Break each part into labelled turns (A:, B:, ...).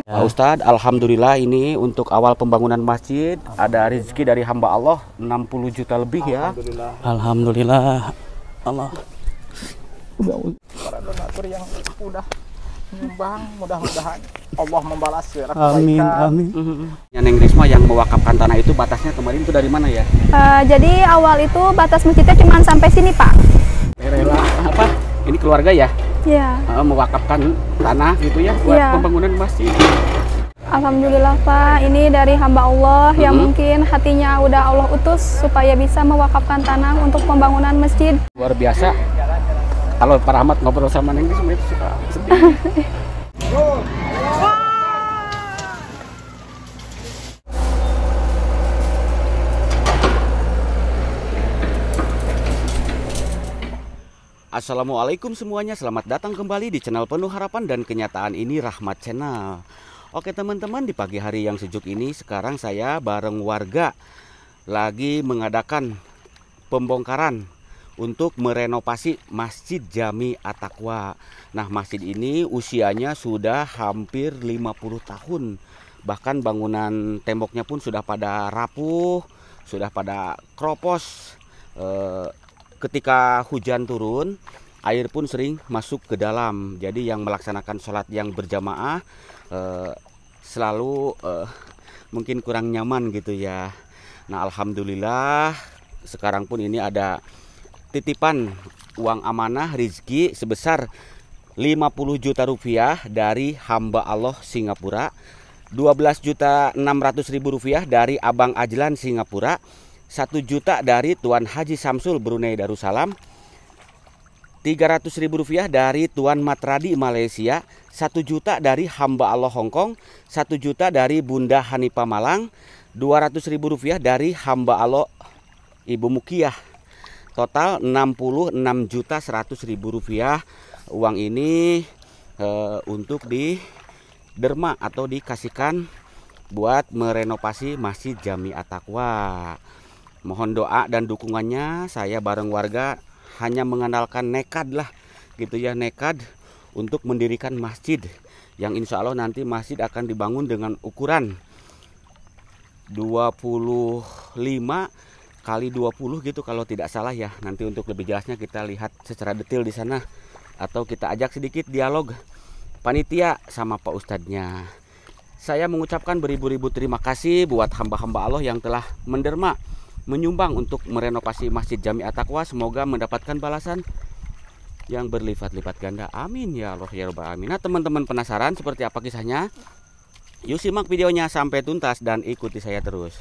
A: Pak Ustadz, alhamdulillah ini untuk awal pembangunan masjid ada rezeki dari hamba Allah 60 juta lebih ya.
B: Alhamdulillah. Allah.
C: Para donatur yang udah menyumbang, mudah-mudahan Allah membalas segala
B: Amin,
C: kebaikan.
B: amin.
A: Neng Risma yang mewakafkan tanah itu batasnya kemarin itu dari mana ya?
D: Jadi awal itu batas masjidnya cuma sampai sini, Pak.
A: Rela apa? Ini keluarga ya?
D: Iya.
A: Mewakafkan tanah gitu ya buat
D: Iya.
A: pembangunan masjid.
D: Alhamdulillah, Pak. Ini dari hamba Allah yang mungkin hatinya udah Allah utus supaya bisa mewakafkan tanah untuk pembangunan masjid.
A: Luar biasa. Kalau Pak Rahmat ngobrol sama Neng Risma itu suka sedih. Assalamualaikum semuanya, selamat datang kembali di channel penuh harapan dan kenyataan ini Rahmat Channel. Oke teman-teman, di pagi hari yang sejuk ini sekarang saya bareng warga lagi mengadakan pembongkaran untuk merenovasi Masjid Jami At-Taqwa. Nah, masjid ini usianya sudah hampir 50 tahun. Bahkan bangunan temboknya pun sudah pada rapuh, sudah pada kropos. Ketika hujan turun, air pun sering masuk ke dalam. Jadi yang melaksanakan sholat yang berjamaah selalu mungkin kurang nyaman gitu ya. Nah, alhamdulillah sekarang pun ini ada titipan uang amanah rezeki sebesar 50 juta rupiah dari hamba Allah Singapura, 12.600.000 rupiah dari Abang Ajlan Singapura, 1 juta dari Tuan Haji Samsul Brunei Darussalam, 300.000 rupiah dari Tuan Matradi Malaysia, 1 juta dari hamba Allah Hongkong, 1 juta dari Bunda Hanifah Malang, 200.000 rupiah dari hamba Allah Ibu Mukiyah. Total 66.100.000 rupiah. Uang ini untuk diderma atau dikasihkan buat merenovasi Masjid Jami At-Taqwa. Mohon doa dan dukungannya. Saya bareng warga hanya mengandalkan nekad lah gitu ya, nekad untuk mendirikan masjid yang insya Allah nanti masjid akan dibangun dengan ukuran 25 kali 20 gitu kalau tidak salah ya. Nanti untuk lebih jelasnya kita lihat secara detail di sana atau kita ajak sedikit dialog panitia sama Pak Ustadznya. Saya mengucapkan beribu-ribu terima kasih buat hamba-hamba Allah yang telah menderma, menyumbang untuk merenovasi Masjid Jami At-Taqwa. Semoga mendapatkan balasan yang berlipat-lipat ganda. Amin ya Allah ya Rabbal alamin. Nah, teman-teman penasaran seperti apa kisahnya? Yuk simak videonya sampai tuntas dan ikuti saya terus.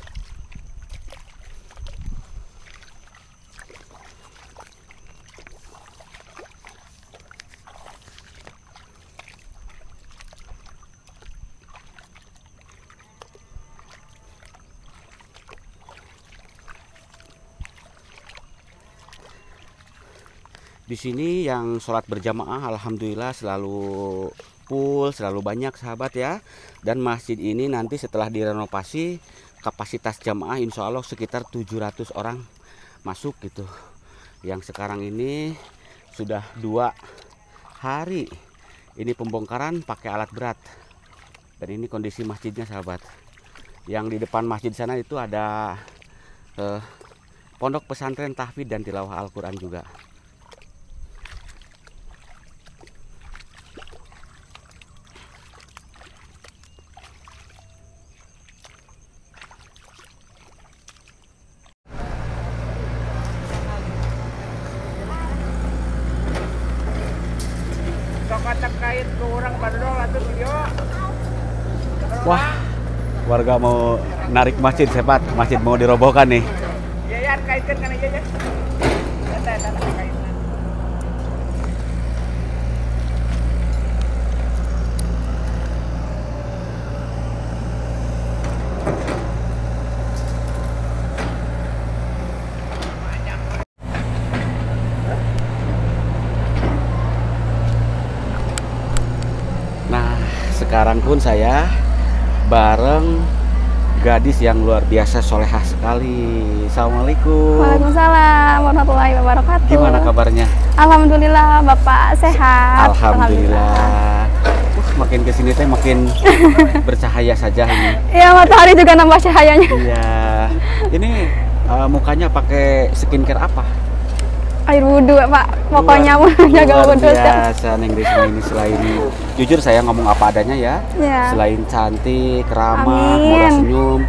A: Di sini yang sholat berjamaah alhamdulillah selalu full, selalu banyak sahabat ya. Dan masjid ini nanti setelah direnovasi kapasitas jamaah insya Allah sekitar 700 orang masuk gitu. Yang sekarang ini sudah 2 hari ini pembongkaran pakai alat berat. Dan ini kondisi masjidnya sahabat. Yang di depan masjid sana itu ada pondok pesantren tahfidz dan tilawah Al-Quran juga.
C: Terkait ke orang badol atau video.
A: Wah, warga mau narik masjid hebat, masjid mau dirobohkan nih.
C: Ya ya kaitkan kan aja ya. Kaitkan.
A: Nah, sekarang pun saya bareng gadis yang luar biasa solehah sekali. Assalamualaikum.
D: Waalaikumsalam warahmatullahi wabarakatuh.
A: Gimana kabarnya?
D: Alhamdulillah, Bapak sehat.
A: Alhamdulillah. makin kesini teh makin bercahaya saja ini.
D: Iya, matahari juga nambah cahayanya.
A: Iya. Ini mukanya pakai skincare apa?
D: Air wudhu Pak, pokoknya mau jaga
A: Luar
D: wudhu.
A: biasa Neng Risma ini, selain jujur saya ngomong apa adanya ya.
D: Ya.
A: Selain cantik, ramah,
D: Amin.
A: murah senyum,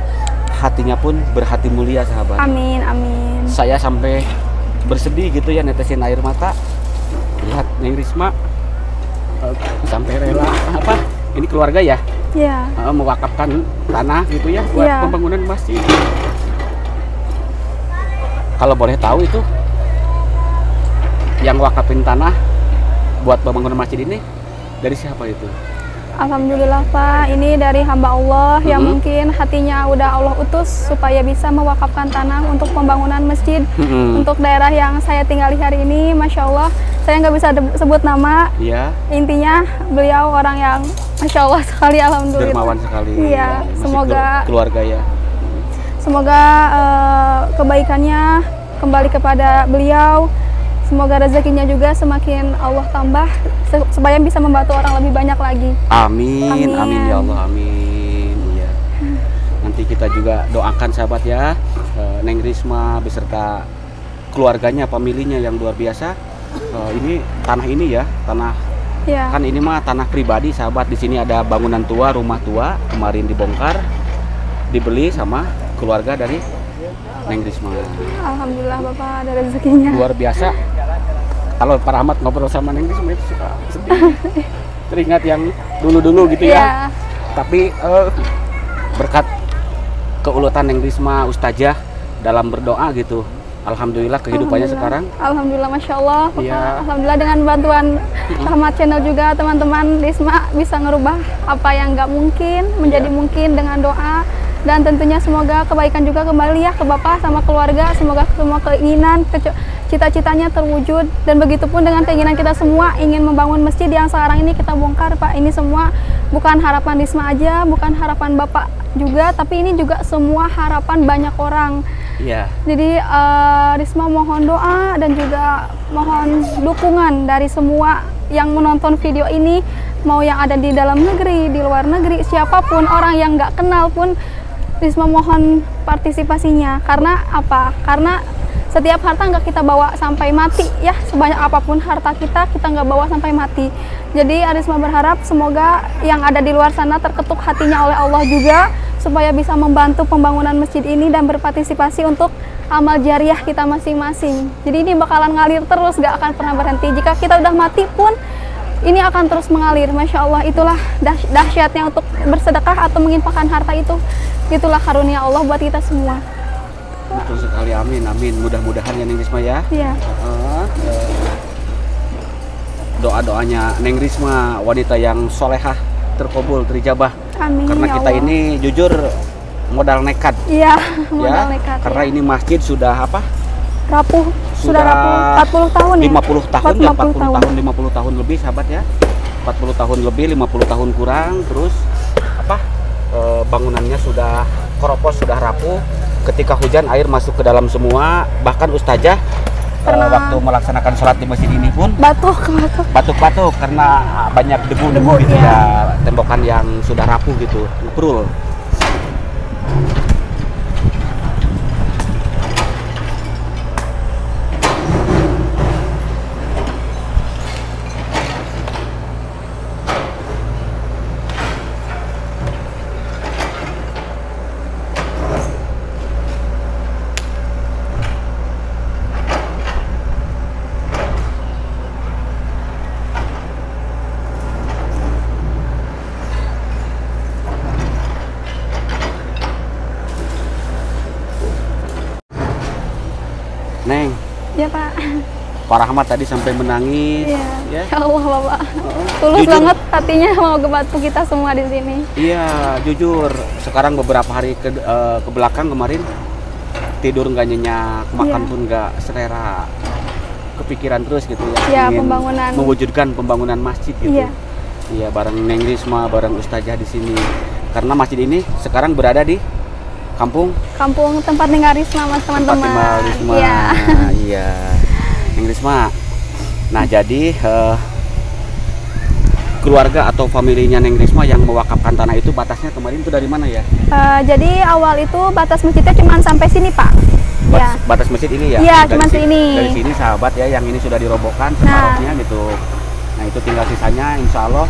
A: hatinya pun berhati mulia sahabat.
D: Amin, amin.
A: Saya sampai bersedih gitu ya, netesin air mata lihat Neng Risma sampai rela apa? Ini keluarga ya,
D: Ya.
A: mewakafkan tanah gitu ya buat
D: Iya.
A: pembangunan masjid. Kalau boleh tahu itu yang wakafin tanah buat pembangunan masjid ini dari siapa itu?
D: Alhamdulillah Pak, ini dari hamba Allah yang
A: Mm-mm.
D: mungkin hatinya udah Allah utus supaya bisa mewakafkan tanah untuk pembangunan masjid.
A: Mm-mm.
D: Untuk daerah yang saya tinggali hari ini, Masya Allah, saya nggak bisa sebut nama.
A: Iya,
D: Intinya beliau orang yang Masya Allah sekali, Alhamdulillah.
A: dermawan sekali.
D: Iya,
A: Masih
D: semoga-
A: keluarga ya.
D: Semoga kebaikannya kembali kepada beliau. Semoga rezekinya juga semakin Allah tambah supaya bisa membantu orang lebih banyak lagi.
A: Amin, amin,
D: Amin.
A: ya Allah, amin. Iya. Nanti kita juga doakan sahabat ya, Neng Risma beserta keluarganya, pemilihnya yang luar biasa. Ini tanah ini ya, tanah
D: Ya.
A: kan ini mah tanah pribadi sahabat. Di sini ada bangunan tua, rumah tua, kemarin dibongkar, dibeli sama keluarga dari Neng Risma.
D: Alhamdulillah Bapak ada rezekinya.
A: Luar biasa. Kalau Pak Rahmat ngobrol sama Neng Risma itu suka sedih, teringat yang dulu-dulu gitu ya.
D: Iya.
A: Tapi berkat keulutan Neng Risma Ustazah dalam berdoa gitu, alhamdulillah kehidupannya sekarang.
D: Alhamdulillah, Masya Allah. Bapak.
A: Iya.
D: Alhamdulillah dengan bantuan Rahmat Channel juga teman-teman Risma bisa ngerubah apa yang nggak mungkin menjadi
A: Iya.
D: mungkin dengan doa. Dan tentunya semoga kebaikan juga kembali ya ke Bapak sama keluarga. Semoga semua keinginan, cita-citanya terwujud. Dan begitu pun dengan keinginan kita semua ingin membangun masjid yang sekarang ini kita bongkar Pak. Ini semua bukan harapan Risma aja, bukan harapan Bapak juga, tapi ini juga semua harapan banyak orang.
A: Iya.
D: Jadi Risma mohon doa dan juga mohon dukungan dari semua yang menonton video ini, mau yang ada di dalam negeri, di luar negeri, siapapun, orang yang nggak kenal pun, Risma mohon partisipasinya. Karena apa? Karena setiap harta nggak kita bawa sampai mati ya, sebanyak apapun harta kita nggak bawa sampai mati. Jadi Risma berharap semoga yang ada di luar sana terketuk hatinya oleh Allah juga, supaya bisa membantu pembangunan masjid ini dan berpartisipasi untuk amal jariah kita masing-masing. Jadi ini bakalan ngalir terus, gak akan pernah berhenti. Jika kita udah mati pun, ini akan terus mengalir. Masya Allah, itulah dahsyatnya untuk bersedekah atau menginfakkan harta itu. Itulah karunia Allah buat kita semua.
A: Betul sekali, amin, amin. Mudah-mudahan ya Neng Risma ya.
D: Iya.
A: Doa-doanya Neng Risma, wanita yang solehah, terkabul, terijabah.
D: Amin.
A: Karena
D: ya
A: kita
D: Allah.
A: ini jujur modal nekat.
D: Iya,
A: Ya,
D: modal nekat.
A: karena
D: ya.
A: ini masjid sudah apa?
D: Rapuh, sudah rapuh 40 tahun ya?
A: 50 tahun ya, 40
D: tahun.
A: tahun, 50 tahun lebih sahabat ya. 40 tahun lebih, 50 tahun kurang, terus apa? Bangunannya sudah keropos, sudah rapuh. Ketika hujan air masuk ke dalam semua, bahkan ustazah
D: Pernah-
A: waktu melaksanakan sholat di masjid ini pun
D: Batuk.
A: batuk-batuk karena banyak debu-debu
D: Debu,
A: gitu
D: iya.
A: ya, tembakan yang sudah rapuh gitu, ngeprul. Neng,
D: Ya Pak.
A: Pak Rahmat tadi sampai menangis.
D: Iya.
A: Ya.
D: Ya Allah Bapak. Tulus
A: Jujur.
D: banget hatinya mau ngebantu kita semua di sini.
A: Iya, jujur. Sekarang beberapa hari ke belakang kemarin tidur nggak nyenyak, makan
D: Iya.
A: pun nggak selera, kepikiran terus gitu ya.
D: Iya,
A: ingin
D: pembangunan.
A: mewujudkan pembangunan masjid gitu.
D: Iya.
A: Iya, bareng Neng Risma, bareng Ustazah di sini. Karena masjid ini sekarang berada di kampung
D: Kampung tempat tinggal Risma Mas
A: tempat
D: teman-teman.
A: tinggal Risma.
D: Iya.
A: Iya. Neng Risma. Nah, jadi keluarga atau familinya Neng Risma yang mewakafkan tanah itu batasnya kemarin itu dari mana ya?
D: Jadi awal itu batas masjidnya cuma sampai sini Pak. Ya.
A: Batas masjid ini ya?
D: Iya,
A: Dari
D: cuma sini.
A: Dari sini sahabat ya, yang ini sudah dirobohkan separuhnya gitu. Nah itu tinggal sisanya, insya Allah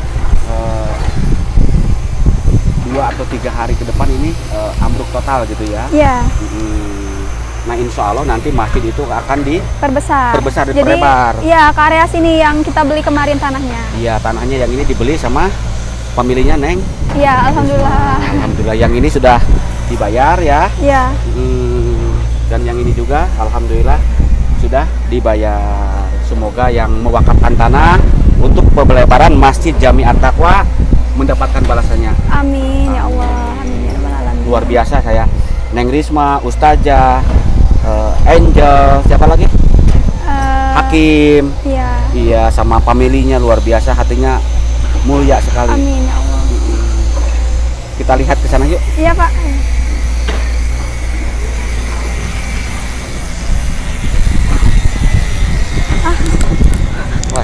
A: 2 atau 3 hari ke depan ini ambruk total gitu ya?
D: Iya.
A: Nah insya Allah nanti masjid itu akan
D: Perbesar,
A: diperlebar.
D: Jadi ya ke area sini yang kita beli kemarin tanahnya.
A: Iya, tanahnya yang ini dibeli sama pemiliknya Neng.
D: Iya, alhamdulillah.
A: Alhamdulillah yang ini sudah dibayar ya.
D: Iya.
A: Dan yang ini juga alhamdulillah sudah dibayar. Semoga yang mewakafkan tanah untuk pelebaran Masjid Jami At-Taqwa mendapatkan balasannya.
D: Amin ya Allah. Amin ya rabbal alamin.
A: Luar biasa saya. Neng Risma, Ustazah, Angel, siapa lagi? Hakim.
D: Iya.
A: Iya, sama familinya luar biasa, hatinya mulia sekali.
D: Amin ya Allah.
A: Kita lihat ke sana yuk.
D: Iya Pak.
A: Wah,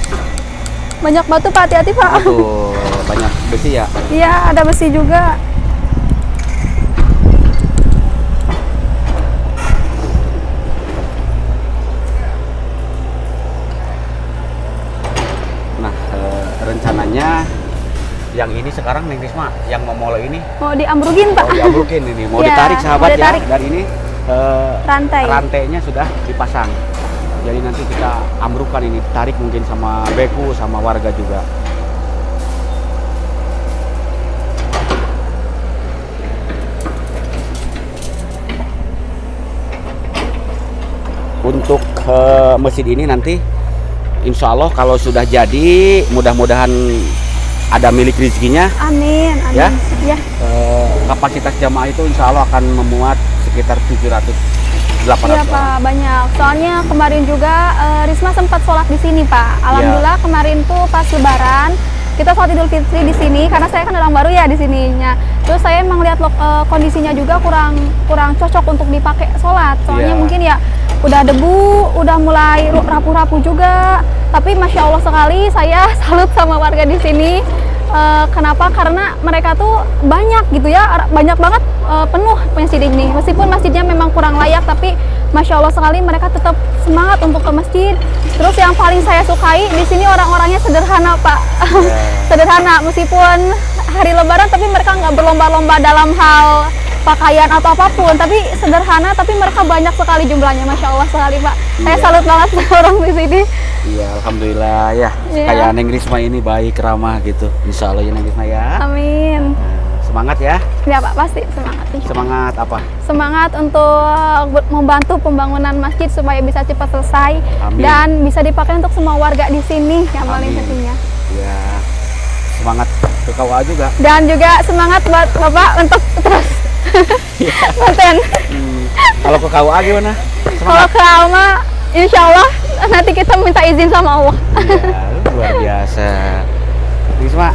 D: Banyak batu Pak, hati-hati Pak.
A: aduh, banyak besi ya.
D: Iya, ada besi juga.
A: Nah, rencananya yang ini sekarang Neng Risma yang mau mulai ini
D: Mau diambrugin Pak.
A: mau diambrukin ini, mau
D: Iya,
A: ditarik sahabat
D: mau ditarik.
A: ya. Dan ini rantainya sudah dipasang. Jadi nanti kita ambrukan ini, tarik mungkin sama beku sama warga juga. Untuk masjid ini nanti insya Allah kalau sudah jadi mudah-mudahan ada milik rezekinya.
D: Amin, amin.
A: Ya?
D: Ya.
A: Kapasitas jamaah itu insya Allah akan memuat sekitar 700-800
D: Iya
A: orang.
D: Pak, banyak. Soalnya kemarin juga Risma sempat sholat di sini Pak. Alhamdulillah kemarin tuh pas Lebaran kita sholat Idul Fitri di sini karena saya kan orang baru ya di sininya. Terus saya emang lihat kondisinya juga kurang cocok untuk dipakai sholat. Soalnya
A: Iya.
D: mungkin ya udah debu, udah mulai rapuh-rapuh juga. Tapi masya Allah sekali saya salut sama warga di sini. Kenapa? Karena mereka tuh banyak gitu ya, banyak banget penuh masjid ini. Meskipun masjidnya memang kurang layak, tapi masya Allah sekali mereka tetap semangat untuk ke masjid. Terus yang paling saya sukai di sini orang-orangnya sederhana Pak, sederhana. Meskipun hari Lebaran, tapi mereka nggak berlomba-lomba dalam hal pakaian atau apapun, tapi sederhana, tapi mereka banyak sekali jumlahnya, masya Allah sekali Pak. Saya salut banget sama orang di sini.
A: Iya, alhamdulillah ya.
D: Iya.
A: Kayak Neng Risma ini baik, ramah gitu. Insya Allah ya Neng Risma ya.
D: Amin.
A: Semangat ya.
D: Ya Pak, pasti semangat.
A: Semangat apa?
D: Semangat untuk membantu pembangunan masjid supaya bisa cepat selesai.
A: Amin.
D: Dan bisa dipakai untuk semua warga di sini yang paling
A: Amin.
D: pentingnya.
A: Ya. Semangat ke KUA juga.
D: Dan juga semangat buat Bapak untuk terus konten.
A: Kalau ke KUA gimana?
D: Kalau
A: Semangat.
D: ke Alma, insya Allah nanti kita minta izin sama Allah.
A: Iya, luar biasa. Risma.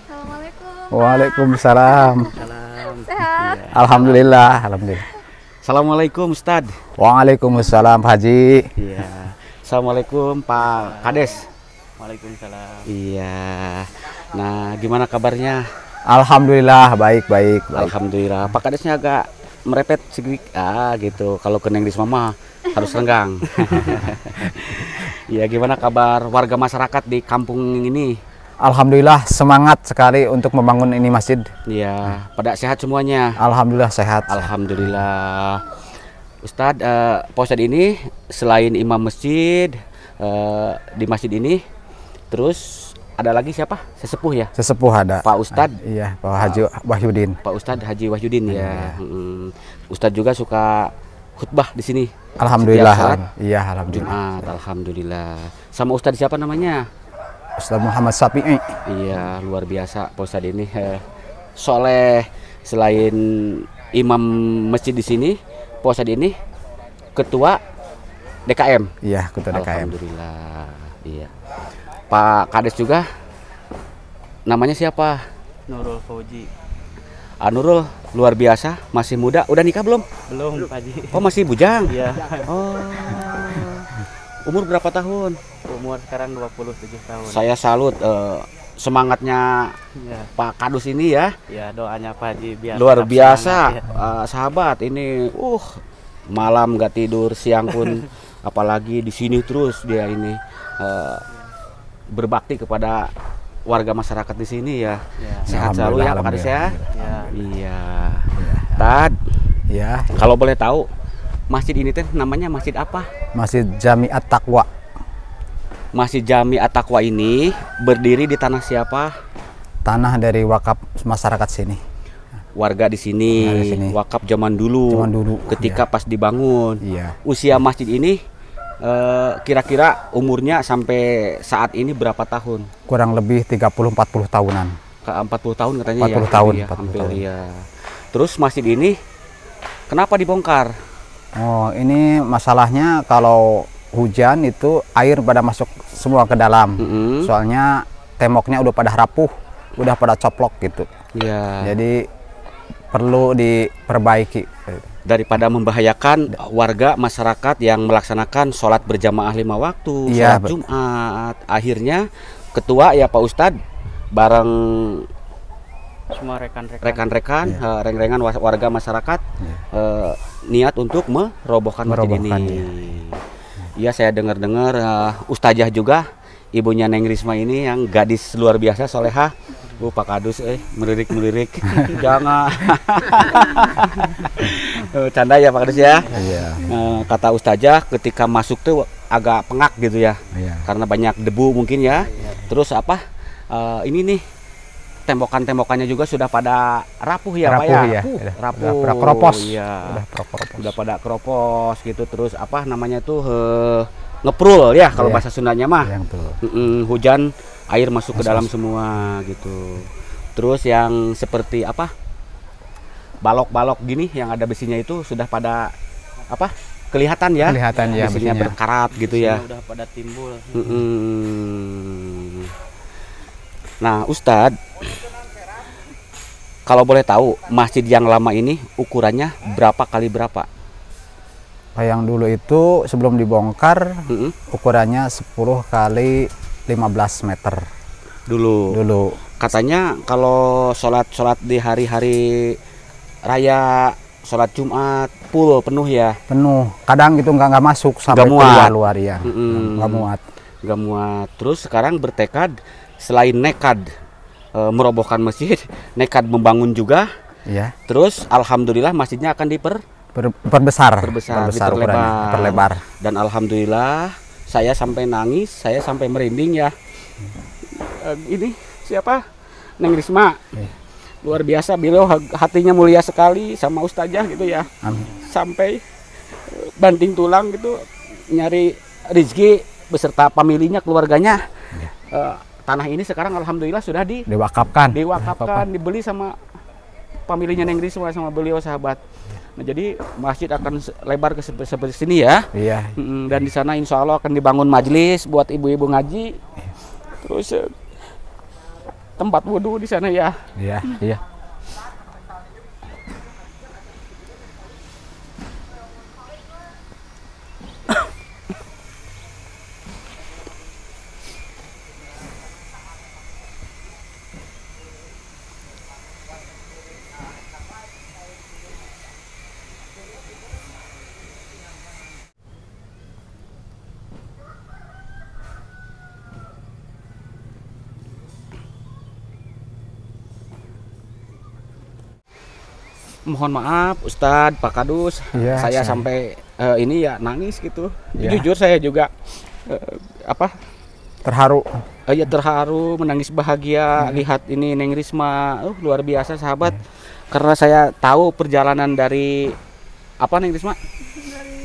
D: Assalamualaikum.
C: Waalaikumsalam.
A: Salam.
D: Sehat.
C: Alhamdulillah, alhamdulillah.
A: Assalamualaikum Ustadz.
C: Waalaikumsalam Pak Haji.
A: Iya. Assalamualaikum Pak Kades.
B: Waalaikumsalam.
A: Iya. Nah, gimana kabarnya?
C: Alhamdulillah, baik.
A: Alhamdulillah. Pak Kadesnya agak merepet sedikit. Gitu. Kalau ke Neng Risma mah harus renggang. Iya, gimana kabar warga masyarakat di kampung ini?
C: Alhamdulillah, semangat sekali untuk membangun ini masjid.
A: Iya, pada sehat semuanya.
C: Alhamdulillah sehat.
A: Alhamdulillah. Ustadz, Pak Ustadz ini selain imam masjid di masjid ini, terus ada lagi siapa? Sesepuh ya?
C: Sesepuh ada.
A: Pak Ustadz.
C: Iya, Pak Haji Wahyudin.
A: Pak Ustadz Haji Wahyudin ya. Ustadz juga suka khutbah di sini.
C: Alhamdulillah.
A: Setiap salat
C: Iya, alhamdulillah.
A: Jumat, alhamdulillah. Sama Ustadz siapa namanya?
C: Ustaz Muhammad Sapi'i.
A: Iya, luar biasa Pak Ustadz ini. Soleh, selain imam masjid di sini, Pak Ustadz ini ketua DKM.
C: Iya, ketua DKM.
A: Alhamdulillah. Iya. Pak Kades juga namanya siapa?
B: Nurul Fauji.
A: Nurul, luar biasa, masih muda. Udah nikah belum?
B: Belum, Pak Haji.
A: Oh, masih bujang.
B: Iya.
A: Oh. Umur berapa tahun?
B: Umur sekarang 27 tahun.
A: Saya salut semangatnya
B: Ya,
A: Pak Kadus ini ya.
B: ya doanya Pak Haji biar
A: Luar
B: tetap
A: biasa,
B: semangat, ya.
A: sahabat ini. Malam nggak tidur, siang pun apalagi di sini terus dia ini berbakti kepada warga masyarakat di sini ya.
B: Ya.
A: Sehat selalu ya Pak Kadus ya.
B: Ya.
A: Iya. Tad,
C: Iya,
A: kalau boleh tahu masjid ini teh namanya masjid apa?
C: Masjid Jami At-Taqwa.
A: Masjid Jami At-Taqwa ini berdiri di tanah siapa?
C: Tanah dari wakaf masyarakat sini.
A: Warga di sini.
C: Warga di sini.
A: Wakaf zaman dulu.
C: Zaman dulu,
A: Ketika pas dibangun.
C: Iya.
A: Usia masjid ini kira-kira umurnya sampai saat ini berapa tahun?
C: Kurang lebih 30-40 tahunan.
A: Ke 40 tahun katanya
C: 40
A: ya.
C: tahun,
A: Iya,
C: 40
A: hampir,
C: tahun.
A: iya. Terus masjid ini kenapa dibongkar?
C: Oh, ini masalahnya kalau hujan itu air pada masuk semua ke dalam.
A: Mm-mm.
C: Soalnya temboknya udah pada rapuh, udah pada coplok gitu.
A: Iya.
C: Jadi perlu diperbaiki.
A: Daripada membahayakan warga masyarakat yang melaksanakan sholat berjamaah 5 waktu,
C: Iya,
A: sholat Jumat. Akhirnya ketua ya Pak Ustadz bareng
B: Semua rekan-rekan.
A: rekan-rekan, reng-rengan warga masyarakat niat untuk merobohkan masjid
C: Merobohkan,
A: ini. Iya, saya dengar-dengar Ustazah juga ibunya Neng Risma ini yang gadis luar biasa solehah. Pak Kadus melirik-melirik. Jangan. Canda ya Pak Kadus ya.
C: Iya.
A: Kata Ustazah ketika masuk tuh agak pengak gitu ya.
C: Iya.
A: Karena banyak debu mungkin ya. Terus apa? Ini nih tembokan-tembokannya juga sudah pada rapuh ya Pak ya.
C: Rapuh, ya.
A: Rapuh.
C: Udah keropos.
A: Iya.
C: Keropos.
A: Udah pada keropos gitu. Terus apa namanya tuh ngeprul ya kalau
C: Iya.
A: bahasa Sundanya mah.
C: Yang tuh.
A: Hujan air masuk ke dalam semua gitu. Terus yang seperti apa? Balok-balok gini yang ada besinya itu sudah pada apa? Kelihatan ya.
C: Kelihatan ya
A: Besinya
C: besinya.
A: berkarat gitu ya.
B: Udah pada timbul.
A: Nah, Ustadz, kalau boleh tahu masjid yang lama ini ukurannya berapa kali berapa?
C: Yang dulu itu sebelum dibongkar
A: Mm-mm.
C: ukurannya 10 kali 15 meter
A: Dulu. Katanya kalau sholat di hari-hari raya, sholat Jumat full penuh ya.
C: penuh. Kadang itu nggak masuk sampai
A: Nggak muat.
C: luar ya.
A: Mm-mm.
C: Nggak muat.
A: Gak muat. Terus sekarang bertekad selain nekad merobohkan masjid, nekad membangun juga.
C: Iya.
A: Terus alhamdulillah masjidnya akan
C: Perbesar
A: diperlebar.
C: ukurannya, perlebar.
A: Dan alhamdulillah saya sampai nangis, saya sampai merinding ya. Ini siapa? Neng Risma. Luar biasa, beliau hatinya mulia sekali sama Ustazah gitu ya.
C: Amin.
A: Sampai banting tulang gitu nyari rezeki beserta familinya, keluarganya. Tanah ini sekarang alhamdulillah sudah
C: Diwakafkan.
A: dibeli sama familinya Neng Risma sama beliau sahabat. Nah, jadi masjid akan lebar ke seperti sini ya.
C: Iya.
A: Dan di sana insya Allah akan dibangun majelis buat ibu-ibu ngaji. Terus tempat wudhu di sana ya.
C: Iya. Iya.
A: mohon maaf Ustadz, Pak Kadus,
C: Iya,
A: saya
C: saya.
A: sampai ini ya nangis gitu.
C: Iya.
A: Jujur saya juga
C: Terharu.
A: ya terharu, menangis bahagia lihat ini Neng Risma. Luar biasa sahabat. Karena saya tahu perjalanan dari apa Neng Risma?
D: Dari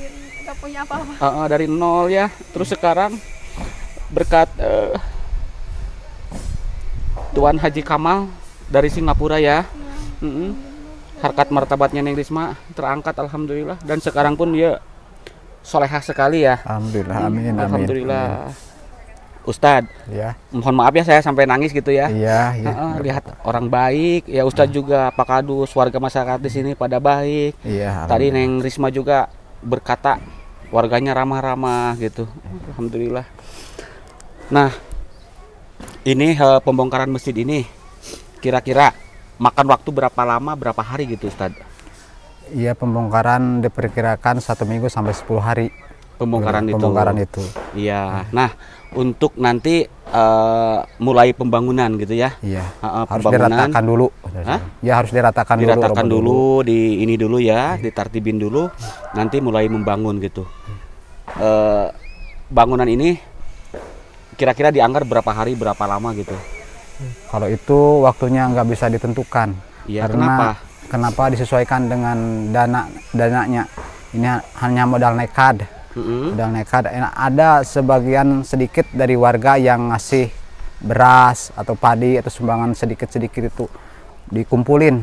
D: nggak punya apa-apa.
A: Dari nol ya. Terus sekarang berkat Tuan Haji Kamal dari Singapura ya. Harkat martabatnya Neng Risma terangkat alhamdulillah, dan sekarang pun dia solehah sekali ya.
C: Alhamdulillah, amin, amin.
A: Alhamdulillah. Ustadz,
C: Ya,
A: mohon maaf ya saya sampai nangis gitu ya.
C: iya, iya.
A: Lihat orang baik, ya Ustadz juga, Pak Kadus, warga masyarakat di sini pada baik.
C: Iya,
A: Tadi Neng Risma juga berkata warganya ramah-ramah gitu. Alhamdulillah. Nah, ini pembongkaran masjid ini kira-kira makan waktu berapa lama, berapa hari gitu Ustadz?
C: Iya, pembongkaran diperkirakan 1 minggu sampai 10 hari.
A: Pembongkaran
C: itu.
A: Iya. Nah, untuk nanti mulai pembangunan gitu ya.
C: Iya. Harus
A: Pembangunan
C: diratakan dulu.
A: Hah?
C: Ya, harus diratakan
A: dulu, di ini dulu ya, ditartibin dulu, nanti mulai membangun gitu. Bangunan ini kira-kira dianggar berapa hari, berapa lama gitu?
C: Kalau itu waktunya nggak bisa ditentukan.
A: Iya,
C: Karena kenapa disesuaikan dengan dananya? Ini hanya modal nekat. Modal nekat. Ada sebagian sedikit dari warga yang ngasih beras atau padi atau sumbangan sedikit-sedikit itu dikumpulin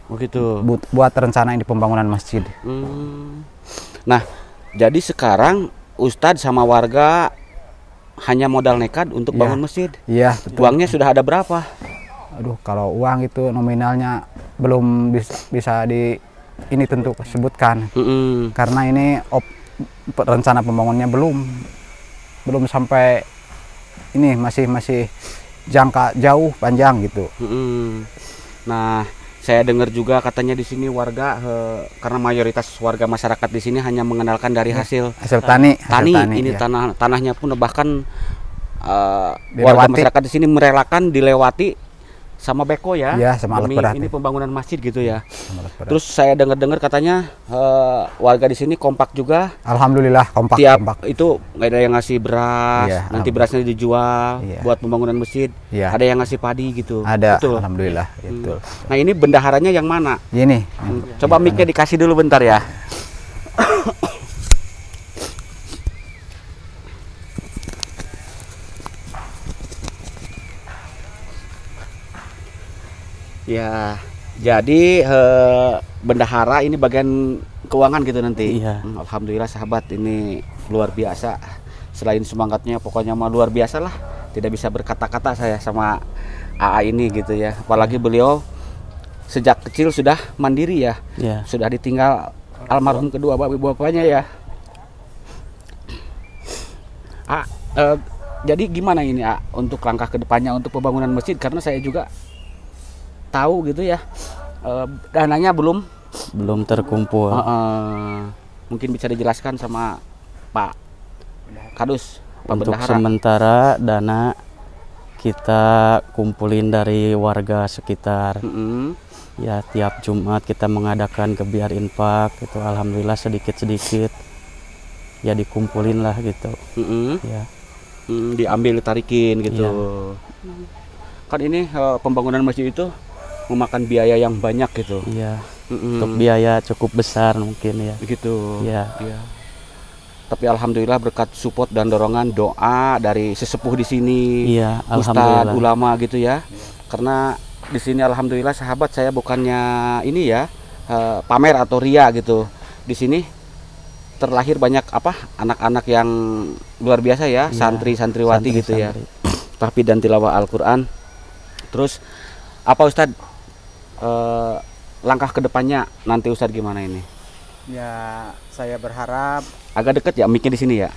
A: Begitu.
C: buat rencana ini pembangunan masjid.
A: Nah, jadi sekarang Ustadz sama warga hanya modal nekat untuk
C: Iya.
A: bangun masjid.
C: Iya, betul.
A: Uangnya sudah ada berapa?
C: Aduh, kalau uang itu nominalnya belum bisa ini tentu sebutkan. Karena ini rencana pembangunannya belum sampai ini, masih jangka jauh panjang gitu.
A: Nah, saya dengar juga katanya di sini warga karena mayoritas warga masyarakat di sini hanya mengenalkan dari hasil
C: tani.
A: ini
C: ya.
A: tanahnya pun bahkan warga masyarakat di sini merelakan dilewati sama beko ya,
C: Iya, sama alat
A: demi
C: berat.
A: ini pembangunan masjid gitu ya.
C: Sama alat berat.
A: Terus saya dengar katanya warga di sini kompak juga.
C: Alhamdulillah kompak.
A: Tiap itu nggak ada yang ngasih beras,
C: Iya,
A: nanti berasnya dijual
C: Iya.
A: buat pembangunan masjid.
C: Iya.
A: Ada yang ngasih padi gitu.
C: Ada.
A: Betul.
C: Alhamdulillah. Betul.
A: Nah, ini bendaharanya yang mana?
C: Ini.
A: Coba mic-nya dikasih dulu bentar ya. Ya, jadi bendahara ini bagian keuangan gitu nanti.
B: Iya.
A: Alhamdulillah sahabat, ini luar biasa. Selain semangatnya pokoknya mah luar biasa lah. Tidak bisa berkata-kata saya sama AA ini gitu ya. Apalagi beliau sejak kecil sudah mandiri ya.
B: Iya.
A: Sudah ditinggal almarhum kedua bapaknya ya. Jadi gimana ini untuk langkah kedepannya untuk pembangunan masjid, karena saya juga tahu gitu ya dananya belum
B: terkumpul.
A: Mungkin bisa dijelaskan sama Pak Kadus, Pak
B: Untuk
A: Bendahara.
B: sementara dana kita kumpulin dari warga sekitar. Ya, tiap Jumat kita mengadakan gebiar infak itu, alhamdulillah sedikit-sedikit ya dikumpulin lah gitu. Ya.
A: Diambil tarikin gitu.
B: Iya.
A: Kan ini pembangunan masjid itu memakan biaya yang banyak gitu.
B: Iya. Untuk biaya cukup besar mungkin ya.
A: Begitu.
B: Iya.
A: Iya. Tapi alhamdulillah berkat support dan dorongan doa dari sesepuh di sini,
B: Iya,
A: ustadz,
B: alhamdulillah.
A: ulama gitu ya. Karena di sini alhamdulillah sahabat, saya bukannya ini ya pamer atau ria gitu. Di sini terlahir banyak anak-anak yang luar biasa ya,
B: Iya,
A: santri-santriwati gitu ya.
B: santri-santri.
A: Tahfidz dan tilawah Al-Qur'an. Terus apa Ustadz langkah kedepannya nanti Ustadz gimana ini?
C: Ya, saya berharap
A: Agak deket ya mic-nya di sini ya.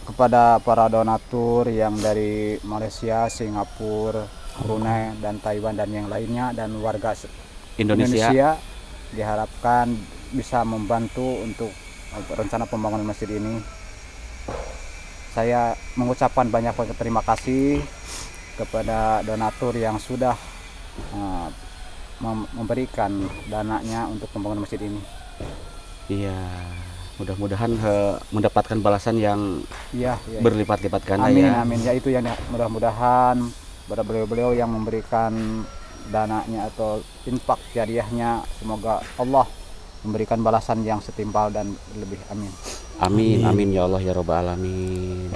C: kepada para donatur yang dari Malaysia, Singapura, Brunei dan Taiwan dan yang lainnya, dan warga Indonesia diharapkan bisa membantu untuk rencana pembangunan masjid ini. Saya mengucapkan banyak terima kasih kepada donatur yang sudah memberikan dananya untuk pembangunan masjid ini.
A: Iya, mudah-mudahan mendapatkan balasan yang
C: Iya,
A: berlipat-lipat ganda
C: amin,
A: ya.
C: amin. Ya itu yang mudah-mudahan pada beliau-beliau yang memberikan dananya atau infak jariahnya, semoga Allah memberikan balasan yang setimpal dan lebih. Amin.
A: Amin, amin ya Allah ya Rabbal alamin.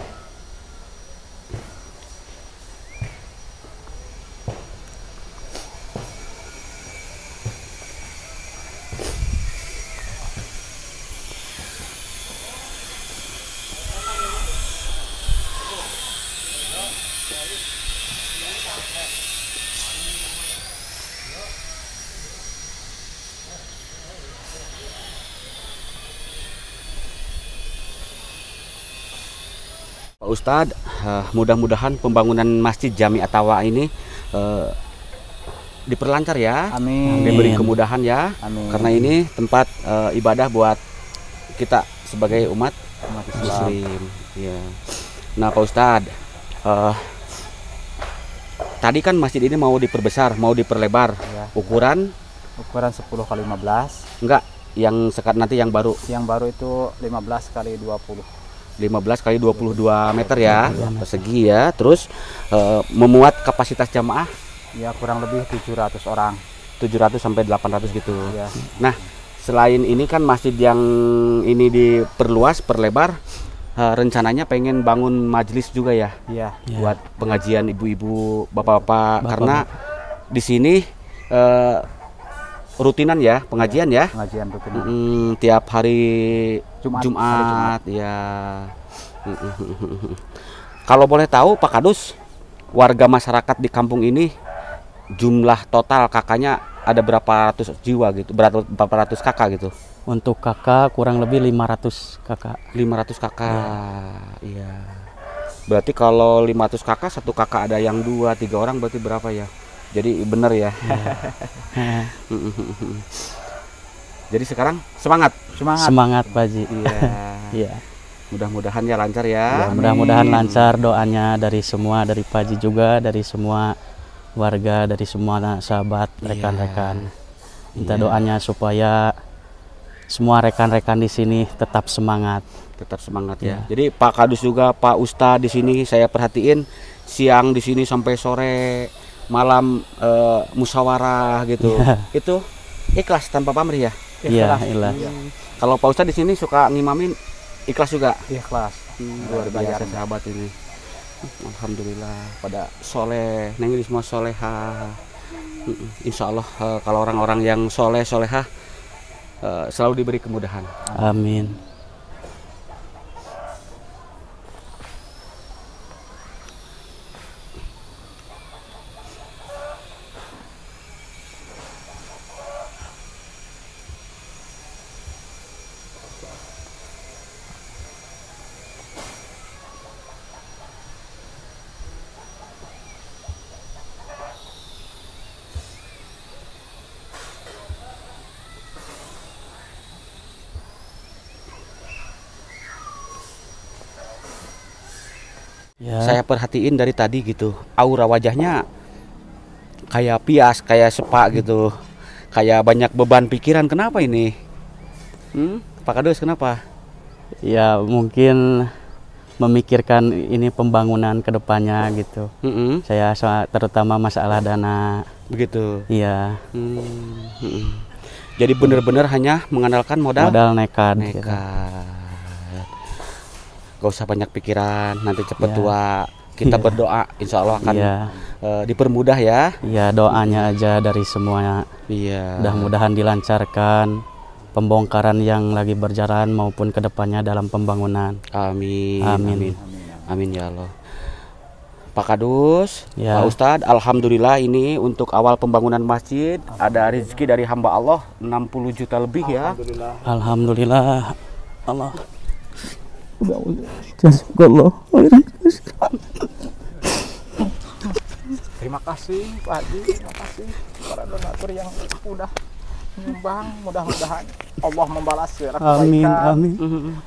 A: Pak Ustadz, mudah-mudahan pembangunan Masjid Jami At-Taqwa ini diperlancar ya,
C: Amin.
A: diberi kemudahan ya,
C: Amin.
A: karena ini tempat ibadah buat kita sebagai umat Muslim. Ya. Nah Pak Ustadz, tadi kan masjid ini mau diperbesar, mau diperlebar,
C: Ya.
A: ukuran
C: 10 kali 15.
A: enggak, yang sekarang nanti yang baru
C: Yang baru itu 15 kali 20.
A: 15 kali 22 meter ya, persegi ya. Terus memuat kapasitas jamaah
C: Ya kurang lebih 700 orang.
A: 700 sampai 800 gitu.
C: Ya.
A: Nah, selain ini kan masjid yang ini diperluas, perlebar, rencananya pengen bangun majelis juga ya,
C: Iya.
A: buat pengajian ibu-ibu, bapak-bapak, karena di sini rutinan ya, pengajian ya.
C: Pengajian rutin.
A: Tiap hari
C: Jumat,
A: Jumat, ya. Kalau boleh tahu Pak Kadus, warga masyarakat di kampung ini jumlah total kakaknya ada berapa ratus jiwa gitu, berapa ratus kakak gitu?
B: Untuk kakak kurang lebih 500 kakak.
A: 500 kakak, iya. Berarti kalau 500 kakak, satu kakak ada yang 2-3 orang, berarti berapa ya? Jadi bener ya. Jadi sekarang semangat.
B: Semangat Pak Haji.
A: Iya.
B: Iya.
A: Mudah-mudahan ya lancar ya.
B: Ya, mudah-mudahan lancar doanya dari semua, dari Pak Haji juga, dari semua warga, dari semua sahabat, rekan-rekan. Minta doanya supaya semua rekan-rekan di sini tetap semangat.
A: Tetap semangat ya. Jadi Pak Kadus juga, Pak Ustadz di sini saya perhatiin siang di sini sampai sore, malam musyawarah gitu. Itu ikhlas tanpa pamrih ya.
B: Iya, ikhlas.
A: Kalau Pak Ustadz di sini suka ngimamin, ikhlas juga.
C: Ikhlas.
A: Luar biasa sahabat ini. Alhamdulillah pada soleh, neng ini semua soleha. Insya Allah kalau orang-orang yang soleh soleha selalu diberi kemudahan.
B: Amin. Ya.
A: Saya perhatiin dari tadi gitu, aura wajahnya kayak pias, kayak sepak gitu, kayak banyak beban pikiran. Kenapa ini? Pak Kadus kenapa?
B: Ya mungkin memikirkan ini pembangunan kedepannya gitu. Saya terutama masalah dana.
A: Begitu.
B: Iya.
A: Jadi benar-benar hanya mengandalkan modal
B: Nekat. Gitu.
A: Gak usah banyak pikiran, nanti cepet tua. Kita berdoa, insya Allah akan dipermudah ya.
B: Iya, doanya aja dari semuanya.
A: Iya.
B: Mudah-mudahan dilancarkan pembongkaran yang lagi berjalan maupun kedepannya dalam pembangunan.
A: Amin.
B: Amin.
A: Amin ya Allah. Pak Kadus,
B: Ya.
A: Pak Ustadz, alhamdulillah ini untuk awal pembangunan masjid ada rezeki dari hamba Allah 60 juta lebih ya.
B: Alhamdulillah. Allah.
C: Terima kasih Pak Haji, terima kasih para donatur yang udah menyumbang, mudah-mudahan Allah membalas segala
B: Amin,
C: kebaikan
B: amin.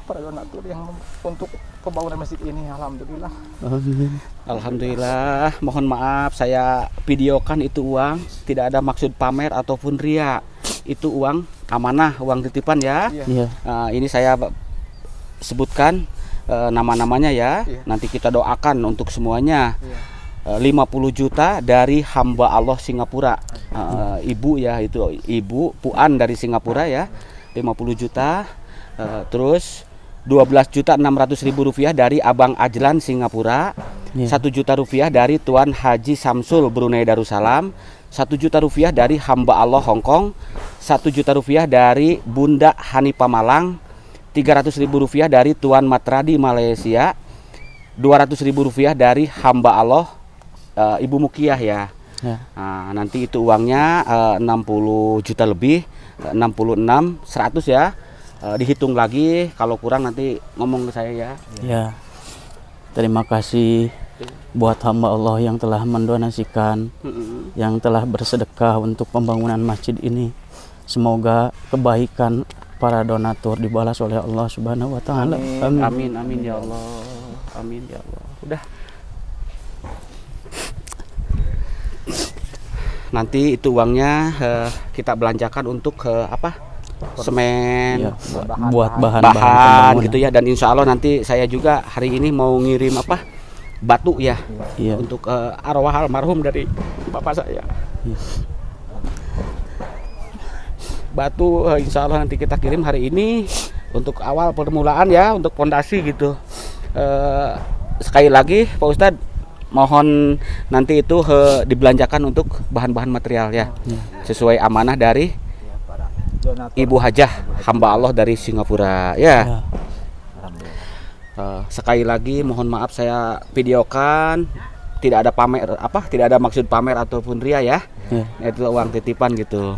C: para donatur yang untuk pembangunan masjid ini. Alhamdulillah.
B: Amin.
A: Alhamdulillah. Mohon maaf saya videokan itu uang, tidak ada maksud pamer ataupun ria. Itu uang amanah, uang titipan ya.
B: Iya.
A: Ini saya sebutkan nama-namanya ya.
C: Iya.
A: Nanti kita doakan untuk semuanya.
C: Iya.
A: 50 juta dari hamba Allah Singapura. Ibu ya, itu Ibu Puan dari Singapura ya. 50 juta. Terus 12.600.000 rupiah dari Abang Ajlan Singapura. 1 juta rupiah dari Tuan Haji Samsul Brunei Darussalam. 1 juta rupiah dari hamba Allah Hong Kong. 1 juta rupiah dari Bunda Hanifah Malang. 300.000 rupiah dari Tuan Matradi Malaysia. 200.000 rupiah dari hamba Allah Ibu Mukiah ya. Nanti itu uangnya 60 juta lebih, 66, 100 ya. Dihitung lagi, kalau kurang nanti ngomong ke saya ya.
B: Ya. Terima kasih buat hamba Allah yang telah mendonasikan, yang telah bersedekah untuk pembangunan masjid ini. Semoga kebaikan para donatur dibalas oleh Allah Subhanahu wa taala.
A: Amin. Amin, amin ya Allah. Amin ya Allah. Udah. Nanti itu uangnya kita belanjakan untuk apa? Semen,
B: Ya, buat bahan
A: bahan gitu ya. Dan insya Allah nanti saya juga hari ini mau ngirim apa? Batu ya.
B: Iya.
A: Untuk arwah almarhum dari bapak saya.
B: Iya.
A: Batu insya Allah nanti kita kirim hari ini untuk awal permulaan ya, untuk pondasi gitu. Sekali lagi Pak Ustadz, mohon nanti itu dibelanjakan untuk bahan-bahan material ya, sesuai amanah dari Ibu Hajah hamba Allah dari Singapura ya. Sekali lagi mohon maaf saya videokan, tidak ada pamer apa, tidak ada maksud pamer ataupun ria ya. Itu uang titipan gitu.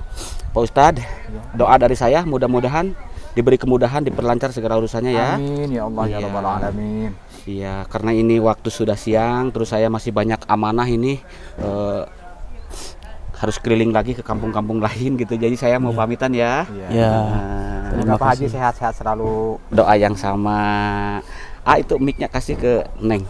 A: Pak Ustadz, doa dari saya mudah-mudahan diberi kemudahan, diperlancar segala urusannya ya.
C: Amin ya Allah ya Rabbal alamin.
A: Iya, karena ini waktu sudah siang, terus saya masih banyak amanah ini, harus keliling lagi ke kampung-kampung lain gitu. Jadi saya mau pamitan ya.
B: Ya.
C: Terima Pak Haji sehat-sehat selalu.
A: Doa yang sama. Itu mic-nya kasih ke Neng.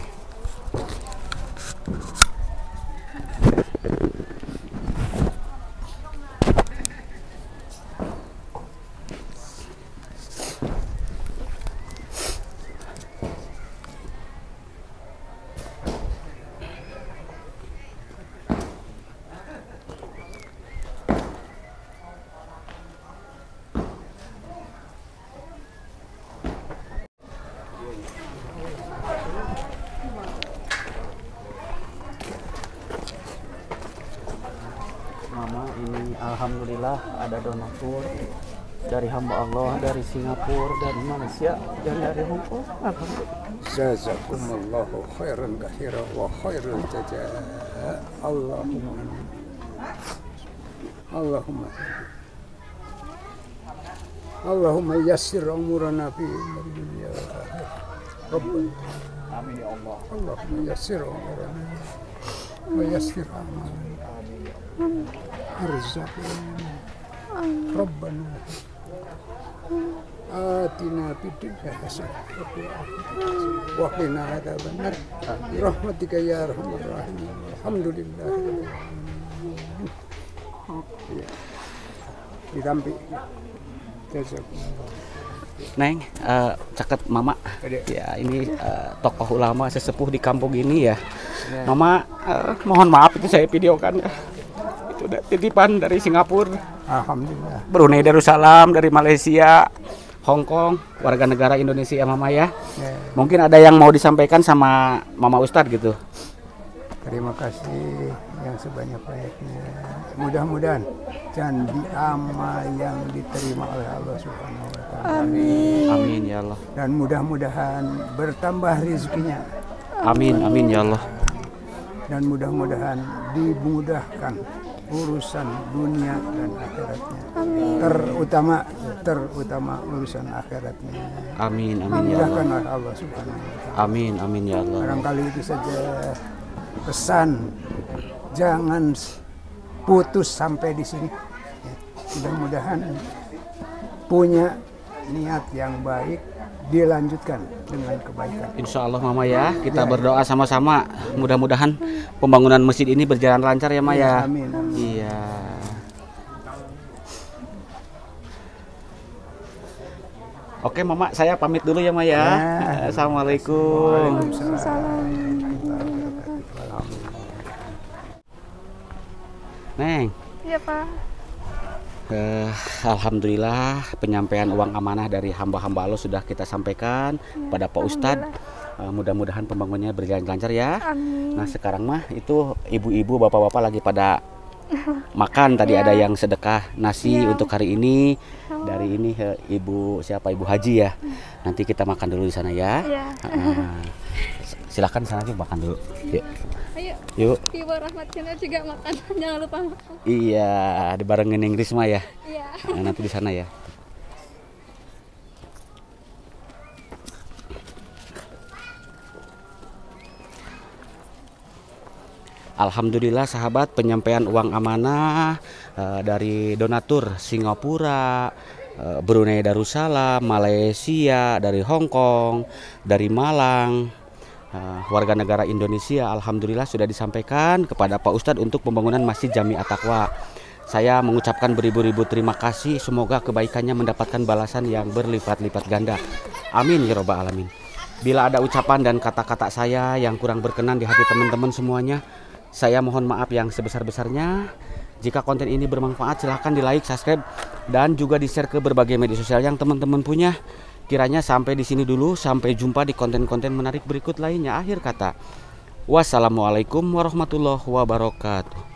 B: Mama, ini alhamdulillah ada donatur dari hamba Allah dari Singapura, dari Malaysia, dan dari Hong Kong. Alhamdulillah.
E: Jazakumullahu khairan katsiran wa khairul jazaa. Allahumma yassir umurana fi dunya wal akhirah. Rabbana
C: Amin ya Allah.
E: Allahumma yassir umurana wa yassir amalana. Arzaqna Rabbana atina fid dunya hasanah wa qina adzabannar rahmatika ya arhamar rahimin. Alhamdulillah. Ditampi.
A: Neng, caket Mama. Ya, ini tokoh ulama sesepuh di kampung ini ya. Mama, mohon maaf itu saya videokan ya. Itu titipan dari Singapura,
E: Alhamdulillah.
A: Brunei Darussalam, dari Malaysia, Hong Kong, warga negara Indonesia Mama ya. Mungkin ada yang mau disampaikan sama Mama Ustadz gitu.
E: Terima kasih yang sebanyak-banyaknya. Mudah-mudahan candi amal yang diterima oleh Allah Subhanahu wa taala.
D: Amin.
A: Amin ya Allah.
E: Dan mudah-mudahan bertambah rezekinya.
A: Amin, amin ya Allah.
E: Dan mudah-mudahan dimudahkan urusan dunia dan akhiratnya. Terutama urusan akhiratnya.
A: Amin, amin ya Allah.
E: Dimudahkan oleh Allah Subhanahu wa taala.
A: Amin, amin ya Allah.
E: Barangkali itu saja pesan, jangan putus sampai di sini. mudah-mudahan punya niat yang baik dilanjutkan dengan kebaikan.
A: Insya Allah Mama ya, kita berdoa sama-sama. Mudah-mudahan pembangunan masjid ini berjalan lancar ya Maya.
E: Amin.
A: Iya. Oke Mama, saya pamit dulu ya Maya. Assalamualaikum. Neng.
D: Iya Pak.
A: Alhamdulillah penyampaian uang amanah dari hamba-hamba Allah sudah kita sampaikan pada Pak Ustadz. Mudah-mudahan pembangunannya berjalan lancar ya.
D: Amin.
A: Nah sekarang mah itu ibu-ibu bapak-bapak lagi pada makan. Tadi ada yang sedekah nasi untuk hari ini. Dari ini ibu siapa, Ibu Haji ya. Nanti kita makan dulu di sana ya. Silakan sana aja makan dulu. Yuk.
D: Ayo.
A: Yuk.
D: Ibu Rahmat Channel juga makan. Jangan lupa makan.
A: Iya, dibarengin Inggris mah ya.
D: Iya.
A: Nah, nanti di sana ya. Alhamdulillah sahabat, penyampaian uang amanah dari donatur Singapura, Brunei Darussalam, Malaysia, dari Hong Kong, dari Malang, warga negara Indonesia. Alhamdulillah sudah disampaikan kepada Pak Ustadz untuk pembangunan Masjid Jami At-Taqwa. Saya mengucapkan beribu-ribu terima kasih. Semoga kebaikannya mendapatkan balasan yang berlipat-lipat ganda. Amin ya robbal alamin. Bila ada ucapan dan kata-kata saya yang kurang berkenan di hati teman-teman semuanya, saya mohon maaf yang sebesar-besarnya. Jika konten ini bermanfaat, silahkan di like, subscribe, dan juga di share ke berbagai media sosial yang teman-teman punya. Kiranya sampai di sini dulu. Sampai jumpa di konten-konten menarik berikut lainnya. Akhir kata, wassalamualaikum warahmatullahi wabarakatuh.